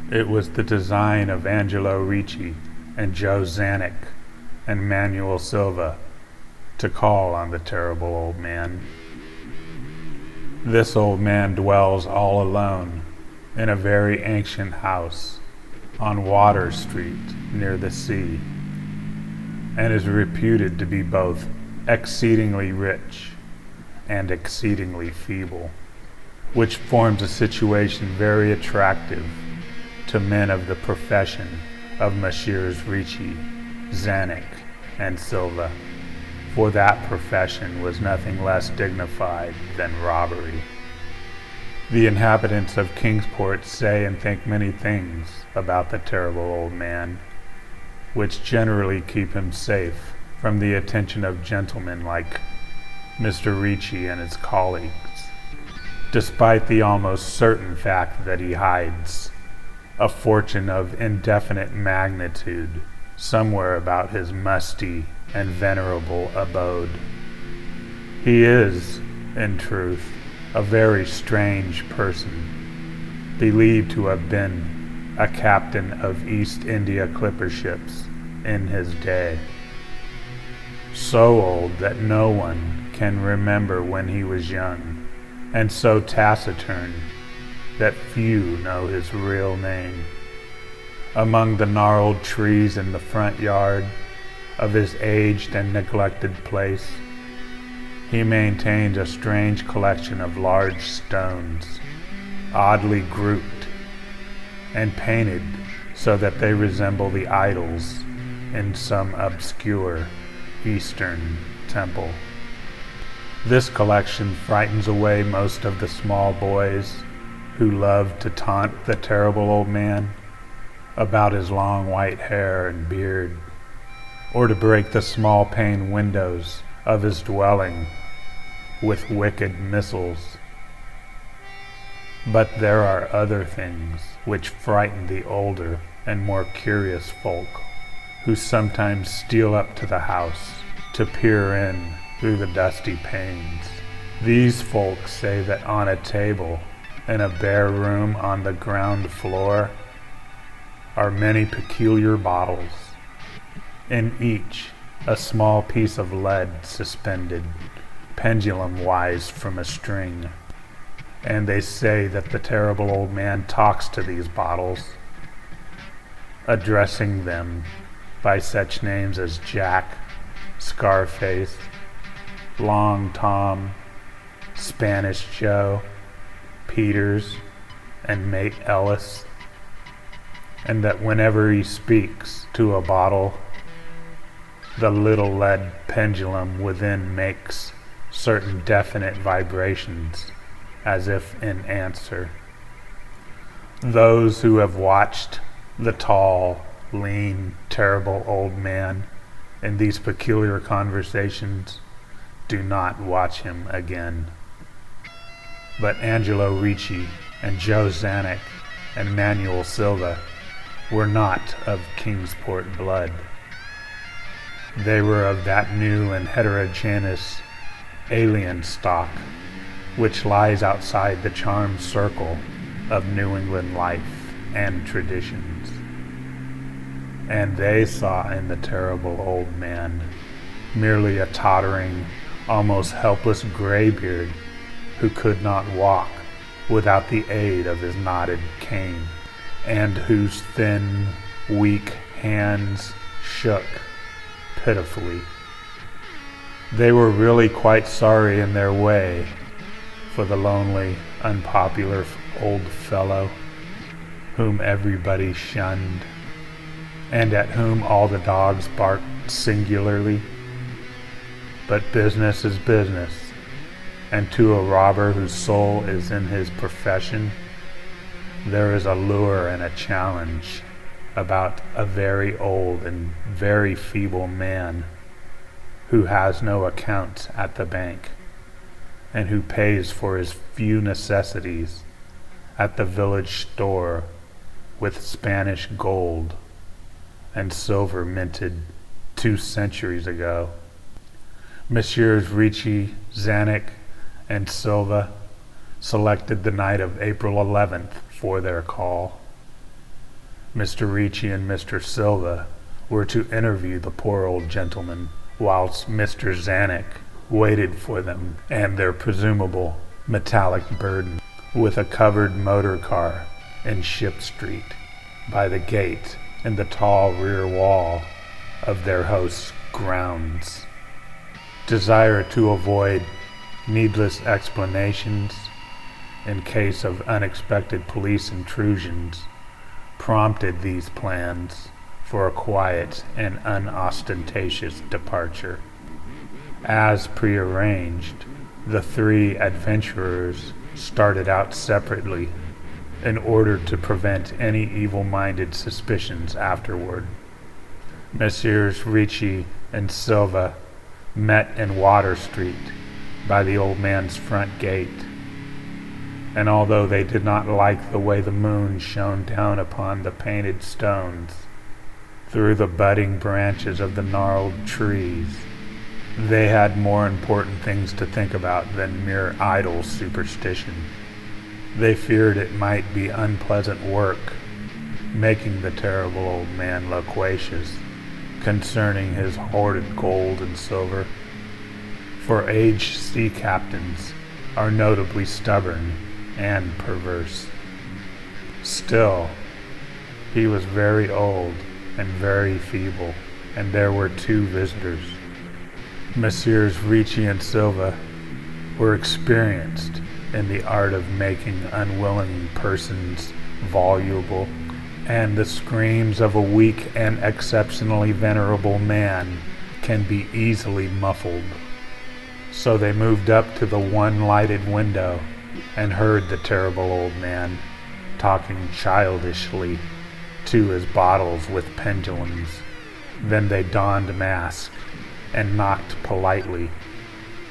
It was the design of Angelo Ricci and Joe Zanuck and Manuel Silva to call on the terrible old man. This old man dwells all alone in a very ancient house on Water Street near the sea, and is reputed to be both exceedingly rich and exceedingly feeble, which forms a situation very attractive to men of the profession of Messrs. Ricci, Zanuck, and Silva, for that profession was nothing less dignified than robbery. The inhabitants of Kingsport say and think many things about the terrible old man, which generally keep him safe from the attention of gentlemen like Mr. Ricci and his colleagues, despite the almost certain fact that he hides a fortune of indefinite magnitude somewhere about his musty and venerable abode. He is, in truth, a very strange person, believed to have been a captain of East India clipper ships in his day, so old that no one can remember when he was young, and so taciturn that few know his real name. Among the gnarled trees in the front yard of his aged and neglected place, he maintains a strange collection of large stones, oddly grouped and painted so that they resemble the idols in some obscure Eastern temple. This collection frightens away most of the small boys who love to taunt the terrible old man about his long white hair and beard, or to break the small pane windows of his dwelling with wicked missiles. But there are other things which frighten the older and more curious folk, who sometimes steal up to the house to peer in through the dusty panes. These folk say that on a table in a bare room on the ground floor are many peculiar bottles, in each a small piece of lead suspended pendulum-wise from a string, and they say that the terrible old man talks to these bottles, addressing them by such names as Jack, Scarface, Long Tom, Spanish Joe, Peters, and Mate Ellis, and that whenever he speaks to a bottle, the little lead pendulum within makes certain definite vibrations as if in answer. Those who have watched the tall, lean, terrible old man in these peculiar conversations do not watch him again. But Angelo Ricci and Joe Zanuck and Manuel Silva were not of Kingsport blood. They were of that new and heterogeneous alien stock which lies outside the charmed circle of New England life and traditions. And they saw in the terrible old man merely a tottering, almost helpless graybeard who could not walk without the aid of his knotted cane, and whose thin, weak hands shook pitifully. They were really quite sorry in their way for the lonely, unpopular old fellow whom everybody shunned, and at whom all the dogs barked singularly. But business is business, and to a robber whose soul is in his profession, there is a lure and a challenge about a very old and very feeble man who has no accounts at the bank, and who pays for his few necessities at the village store with Spanish gold and silver minted 2 centuries ago. Messrs. Ricci, Zanuck, and Silva selected the night of April 11th for their call, Mr. Ricci and Mr. Silva were to interview the poor old gentleman, whilst Mr. Zanuck waited for them and their presumable metallic burden with a covered motor car in Ship Street by the gate in the tall rear wall of their host's grounds. Desire to avoid needless explanations in case of unexpected police intrusions prompted these plans for a quiet and unostentatious departure. As prearranged, the three adventurers started out separately in order to prevent any evil-minded suspicions afterward. Messrs. Ricci and Silva met in Water Street by the old man's front gate, and although they did not like the way the moon shone down upon the painted stones through the budding branches of the gnarled trees, they had more important things to think about than mere idle superstition. They feared it might be unpleasant work making the terrible old man loquacious concerning his hoarded gold and silver, for aged sea captains are notably stubborn and perverse. Still, he was very old and very feeble, and there were two visitors. Messrs. Ricci and Silva were experienced in the art of making unwilling persons voluble, and the screams of a weak and exceptionally venerable man can be easily muffled. So they moved up to the one lighted window and heard the terrible old man talking childishly to his bottles with pendulums. Then they donned masks and knocked politely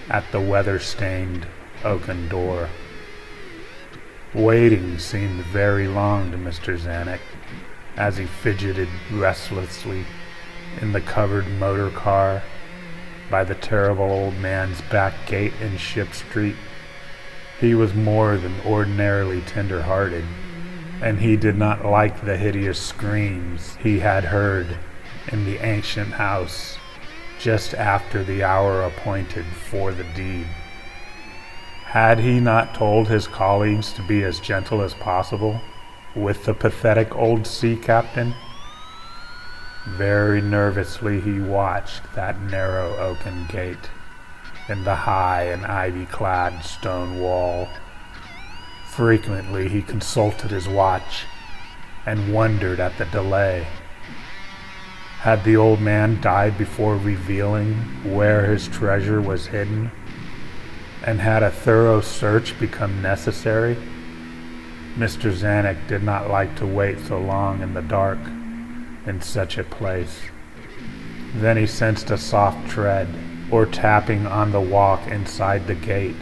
at the weather-stained oaken door. Waiting seemed very long to Mr. Zanuck as he fidgeted restlessly in the covered motor car by the terrible old man's back gate in Ship Street. He was more than ordinarily tender-hearted, and he did not like the hideous screams he had heard in the ancient house just after the hour appointed for the deed. Had he not told his colleagues to be as gentle as possible with the pathetic old sea captain? Very nervously he watched that narrow oaken gate in the high and ivy-clad stone wall. Frequently he consulted his watch and wondered at the delay. Had the old man died before revealing where his treasure was hidden? And had a thorough search become necessary? Mr. Zanuck did not like to wait so long in the dark in such a place. Then he sensed a soft tread or tapping on the walk inside the gate,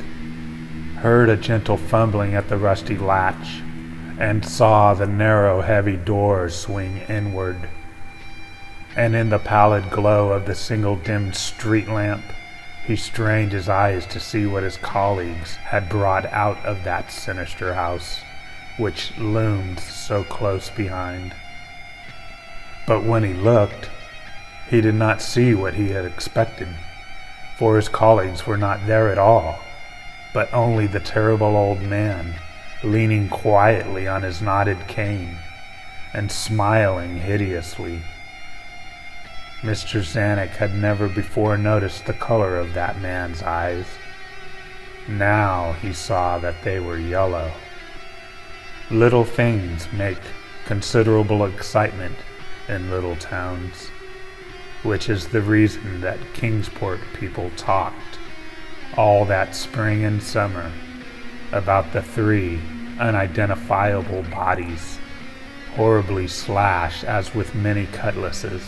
heard a gentle fumbling at the rusty latch, and saw the narrow, heavy door swing inward. And in the pallid glow of the single dimmed street lamp, he strained his eyes to see what his colleagues had brought out of that sinister house, which loomed so close behind. But when he looked, he did not see what he had expected, for his colleagues were not there at all, but only the terrible old man, leaning quietly on his knotted cane and smiling hideously. Mr. Zanuck had never before noticed the color of that man's eyes. Now he saw that they were yellow. Little things make considerable excitement in little towns, which is the reason that Kingsport people talked all that spring and summer about the three unidentifiable bodies, horribly slashed as with many cutlasses,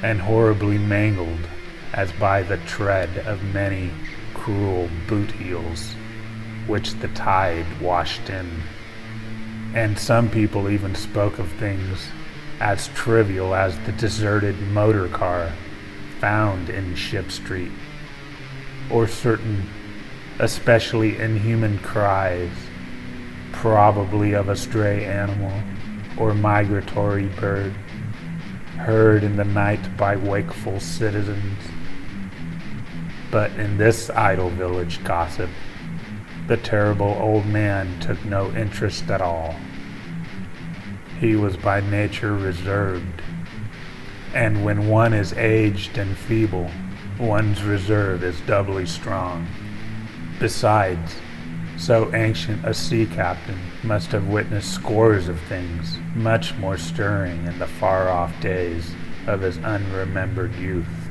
and horribly mangled as by the tread of many cruel boot heels, which the tide washed in. And some people even spoke of things as trivial as the deserted motor car found in Ship Street, or certain especially inhuman cries, probably of a stray animal, or migratory bird, heard in the night by wakeful citizens. But in this idle village gossip, the terrible old man took no interest at all. He was by nature reserved, and when one is aged and feeble, one's reserve is doubly strong. Besides, so ancient a sea captain must have witnessed scores of things much more stirring in the far-off days of his unremembered youth.